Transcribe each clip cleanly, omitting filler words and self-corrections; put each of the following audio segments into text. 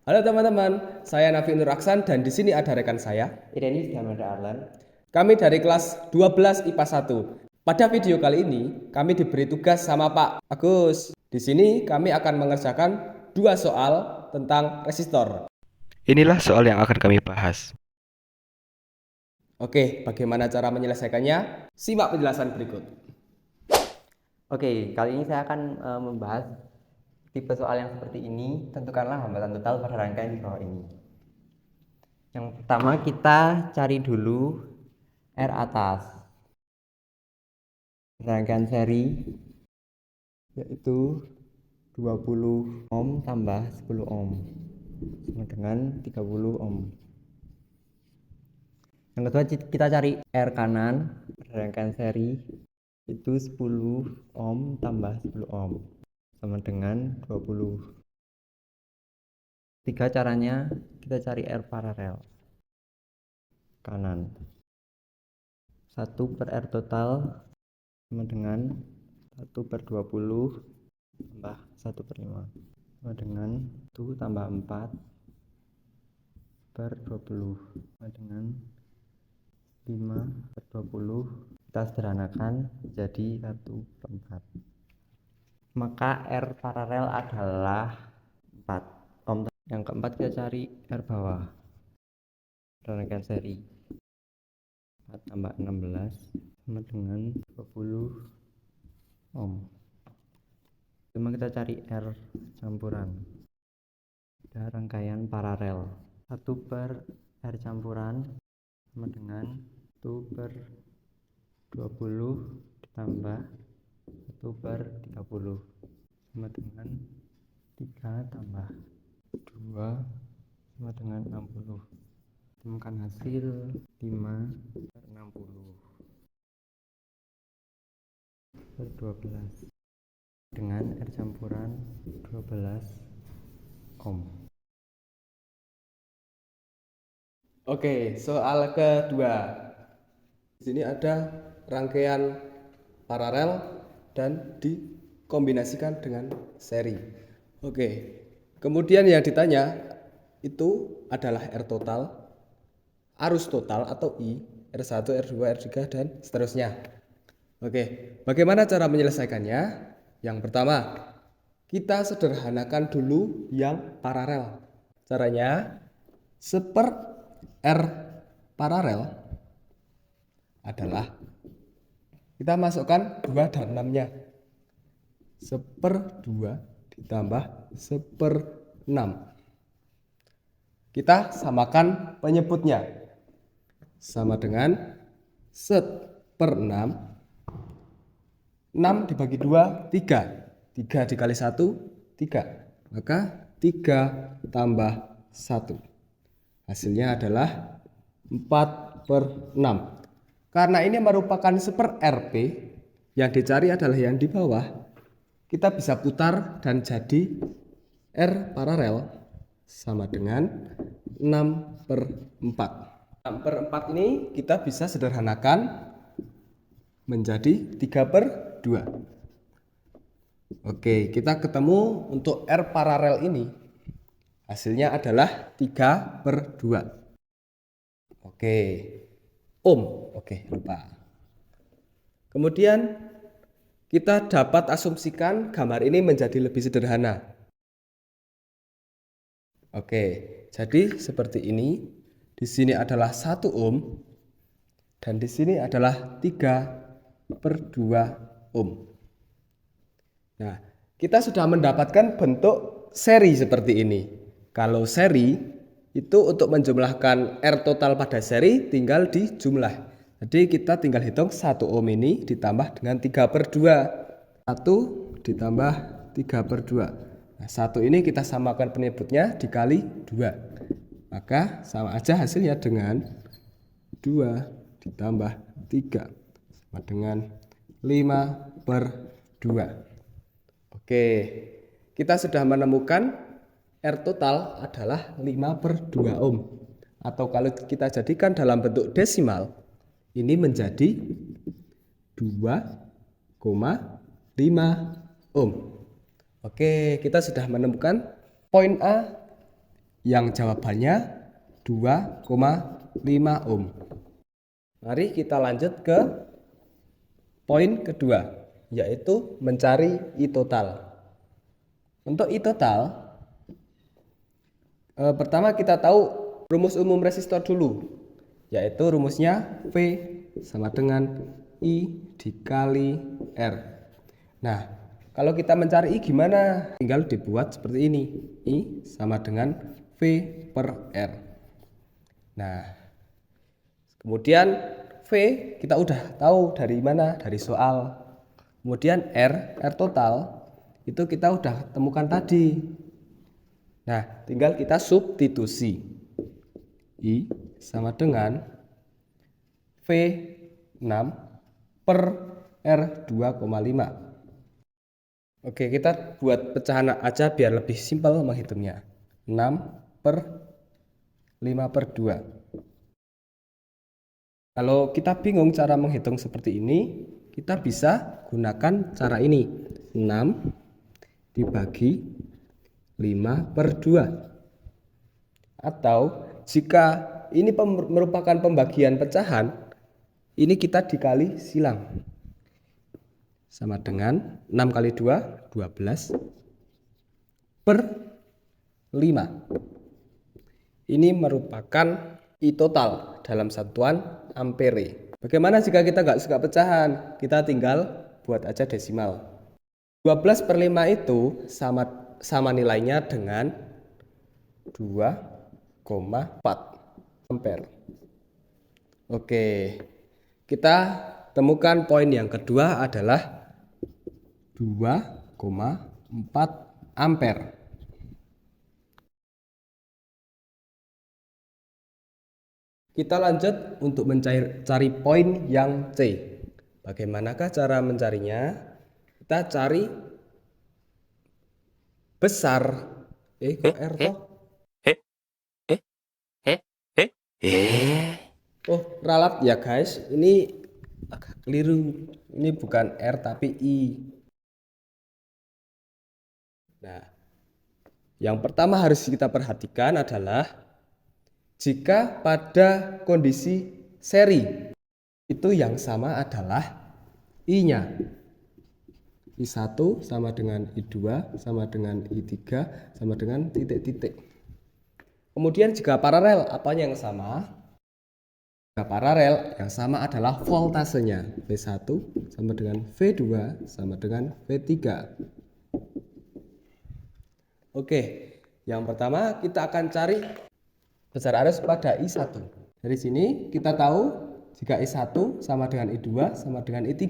Halo teman-teman, saya Nafi Nur Aksan dan di sini ada rekan saya. Ireni Damanda Arlan. Kami dari kelas 12 IPA 1. Pada video kali ini, kami diberi tugas sama Pak Agus. Di sini kami akan mengerjakan 2 soal tentang resistor. Inilah soal yang akan kami bahas. Oke, bagaimana cara menyelesaikannya? Simak penjelasan berikut. Oke, kali ini saya akan membahas tipe soal yang seperti ini. Tentukanlah hambatan total pada rangkaian di bawah ini. Yang pertama kita cari dulu R atas. Rangkaian seri yaitu 20 ohm tambah 10 ohm sama dengan 30 ohm. Yang kedua kita cari R kanan, rangkaian seri itu 10 ohm tambah 10 ohm sama dengan 20. Tiga caranya kita cari R paralel kanan. 1/R total sama dengan 1/20 tambah 1/5 sama dengan 1 tambah 4/20 sama dengan 5/20. Kita sederhanakan jadi 1/4. Maka R paralel adalah 4 ohm. Yang keempat kita cari R bawah, rangkaian seri 4 tambah 16 sama dengan 20 ohm. Cuma kita cari R campuran, ada rangkaian paralel 1/R campuran sama dengan 1/20 ditambah 1/30 sama dengan 3 tambah 2 sama dengan 60. Temukan hasil 5/60/12 dengan R campuran 12 ohm. Oke, soal kedua. Di sini ada rangkaian paralel dan dikombinasikan dengan seri. Oke. Kemudian yang ditanya itu adalah R total, arus total atau I, R1, R2, R3 dan seterusnya. Oke, bagaimana cara menyelesaikannya? Yang pertama, kita sederhanakan dulu yang paralel. Caranya, 1/R paralel adalah kita masukkan 2 dan 6-nya. 1/2 ditambah 1/6. Kita samakan penyebutnya. Sama dengan 1/6. 6 dibagi 2, 3. 3 dikali 1, 3. Maka 3 tambah 1. Hasilnya adalah 4/6. Karena ini merupakan 1/RP, yang dicari adalah yang di bawah, kita bisa putar dan jadi R paralel sama dengan 6/4. 6/4 ini kita bisa sederhanakan menjadi 3/2. Oke, kita ketemu untuk R paralel ini. Hasilnya adalah 3/2. Oke. Ohm. Oke, lupa. Kemudian kita dapat asumsikan gambar ini menjadi lebih sederhana. Oke, jadi seperti ini. Di sini adalah 1 ohm dan di sini adalah 3/2 ohm. Nah, kita sudah mendapatkan bentuk seri seperti ini. Kalau seri itu untuk menjumlahkan R total pada seri tinggal dijumlah. Jadi kita tinggal hitung 1 ohm ini ditambah dengan 3/2. 1 ditambah 3/2. Nah, 1 ini kita samakan penyebutnya dikali 2. Maka sama aja hasilnya dengan 2 ditambah 3 sama dengan 5/2. Oke, kita sudah menemukan R total adalah 5/2 ohm. Atau kalau kita jadikan dalam bentuk desimal, ini menjadi 2,5 ohm. Oke, kita sudah menemukan poin A yang jawabannya 2,5 ohm. Mari kita lanjut ke poin kedua, yaitu mencari I total. Untuk I total, pertama kita tahu rumus umum resistor dulu, yaitu rumusnya V sama dengan I dikali R. Nah, kalau kita mencari I gimana? Tinggal dibuat seperti ini. I sama dengan V per R. Nah, kemudian V kita udah tahu dari mana? Dari soal. Kemudian R total itu kita udah temukan tadi. Nah, tinggal kita substitusi. I sama dengan V6 per R 2,5. Oke, kita buat pecahan aja biar lebih simpel menghitungnya. 6 per 5 per 2. Kalau kita bingung cara menghitung seperti ini, kita bisa gunakan cara ini. 6 dibagi 5 per 2. Atau jika ini merupakan pembagian pecahan, ini kita dikali silang. Sama dengan 6 kali 2, 12 per 5. Ini merupakan I total dalam satuan ampere. Bagaimana jika kita nggak suka pecahan? Kita tinggal buat aja desimal. 12 per 5 itu sama nilainya dengan 2,4 ampere. Oke, kita temukan poin yang kedua adalah 2,4 ampere. Kita lanjut untuk mencari poin yang C. Bagaimanakah cara mencarinya? Kita cari besar. Kok R toh? Oh, ralat ya guys. Ini agak keliru. Ini bukan R tapi I. Nah, yang pertama harus kita perhatikan adalah jika pada kondisi seri itu yang sama adalah I-nya. I1 sama dengan I2 sama dengan I3 sama dengan titik-titik. Kemudian jika paralel, apanya yang sama? Jika paralel, yang sama adalah voltasenya. V1 sama dengan V2 sama dengan V3. Oke, yang pertama kita akan cari besar arus pada I1. Dari sini kita tahu jika I1 sama dengan I2 sama dengan I3.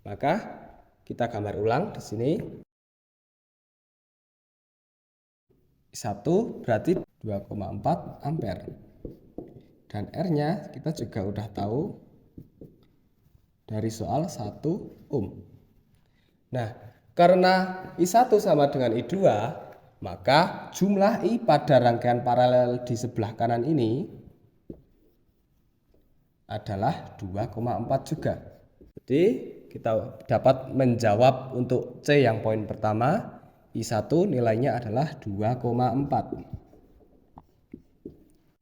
Maka kita gambar ulang di sini. I1 berarti 2,4 ampere. Dan R-nya kita juga udah tahu dari soal 1 ohm. Nah, karena I1 sama dengan I2, maka jumlah I pada rangkaian paralel di sebelah kanan ini adalah 2,4 juga. Jadi kita dapat menjawab untuk C yang poin pertama, I1 nilainya adalah 2,4.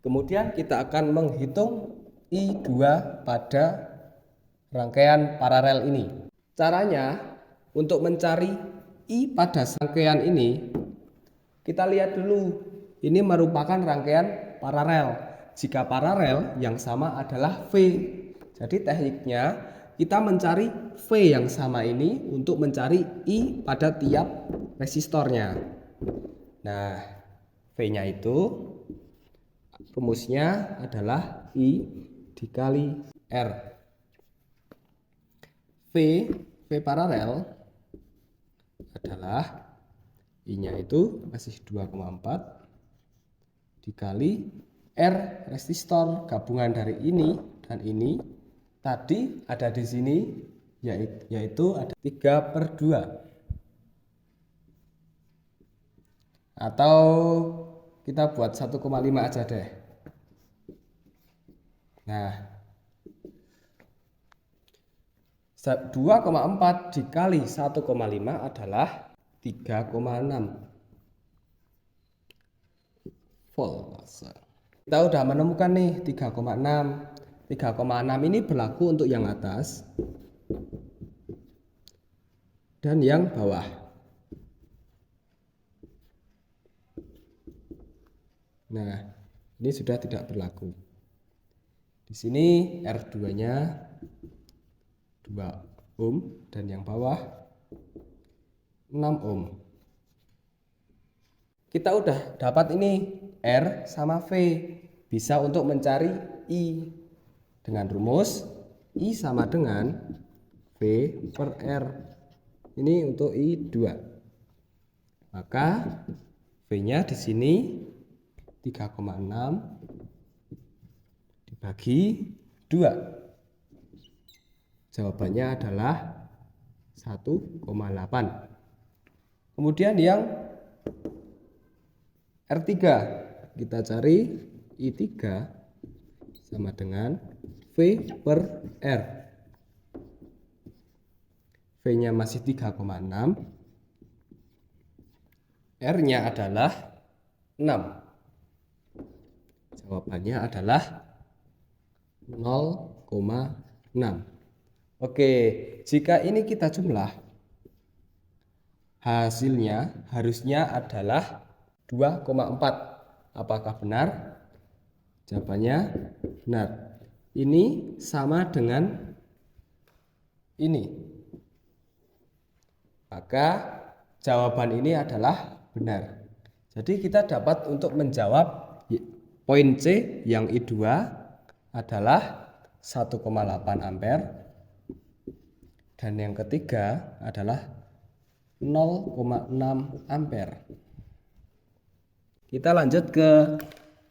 Kemudian kita akan menghitung I2 pada rangkaian paralel ini. Caranya untuk mencari I pada rangkaian ini, kita lihat dulu, ini merupakan rangkaian paralel. Jika paralel, yang sama adalah V. Jadi tekniknya, kita mencari V yang sama ini untuk mencari I pada tiap resistornya. Nah, V-nya itu, rumusnya adalah I dikali R. V paralel adalah I-nya itu masih 2,4 dikali R resistor gabungan dari ini dan ini tadi ada di sini yaitu ada 3/2 atau kita buat 1,5 aja deh. Nah, 2,4 dikali 1,5 adalah 3,6. voltase. Kita udah menemukan nih 3,6. 3,6 ini berlaku untuk yang atas dan yang bawah. Nah, ini sudah tidak berlaku. Di sini R2-nya 2 ohm dan yang bawah 6 ohm. Kita udah dapat ini R sama V. Bisa untuk mencari I dengan rumus I sama dengan V per R. Ini untuk I2. Maka V-nya di sini 3,6 dibagi 2. Jawabannya adalah 1,8. Kemudian yang R3 kita cari I3 sama dengan V per R. V-nya masih 3,6. R-nya adalah 6. Jawabannya adalah 0,6. Oke, jika ini kita jumlah, hasilnya harusnya adalah 2,4. Apakah benar? Jawabannya benar. Ini sama dengan ini. Maka jawaban ini adalah benar. Jadi kita dapat untuk menjawab poin C yang I2 adalah 1,8 ampere dan yang ketiga adalah 0,6 ampere. Kita lanjut ke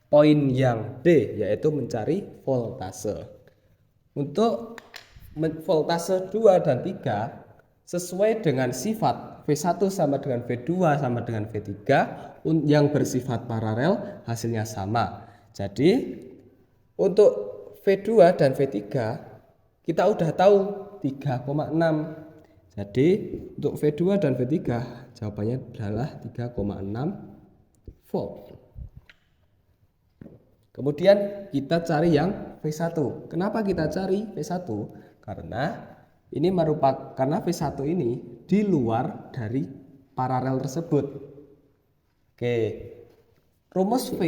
poin yang D, yaitu mencari voltase. Untuk voltase 2 dan 3 sesuai dengan sifat V1 sama dengan V2 sama dengan V3 yang bersifat paralel, hasilnya sama. Jadi untuk V2 dan V3 kita udah tahu 3,6. Jadi untuk V2 dan V3 jawabannya adalah 3,6 volt. Kemudian kita cari yang V1. Kenapa kita cari V1? Karena V1 ini di luar dari paralel tersebut. Oke. Rumus V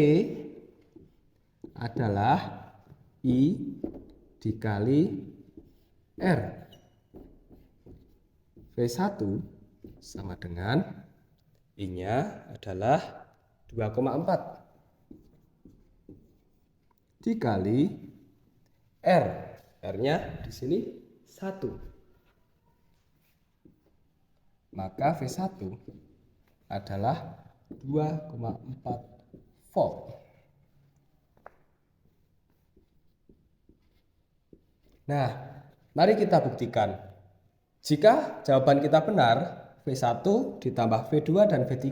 adalah I dikali R. V1 sama dengan I-nya adalah 2,4 dikali R. R-nya di sini 1. Maka V1 adalah 2,4 volt. Nah, mari kita buktikan. Jika jawaban kita benar, V1 ditambah V2 dan V3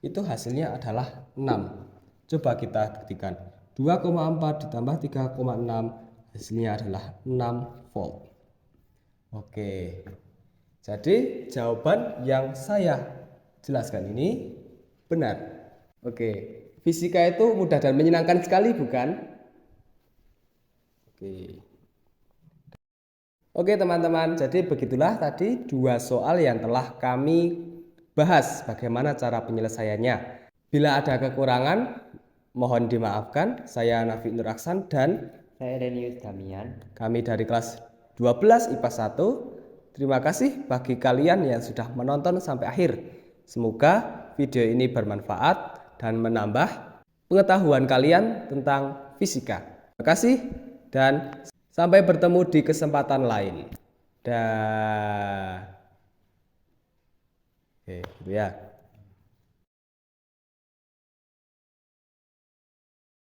itu hasilnya adalah 6. Coba kita buktikan. 2,4 ditambah 3,6 hasilnya adalah 6 volt. Oke. Jadi jawaban yang saya jelaskan ini benar. Oke. Fisika itu mudah dan menyenangkan sekali, bukan? Oke teman-teman, jadi begitulah tadi 2 soal yang telah kami bahas bagaimana cara penyelesaiannya. Bila ada kekurangan, mohon dimaafkan. Saya Nafi Nur Aksan dan Saya Denius Damian. kami dari kelas 12 IPA 1. Terima kasih bagi kalian yang sudah menonton sampai akhir. Semoga video ini bermanfaat dan menambah pengetahuan kalian tentang fisika. Terima kasih dan sampai bertemu di kesempatan lain. Dah. Oke, gitu ya.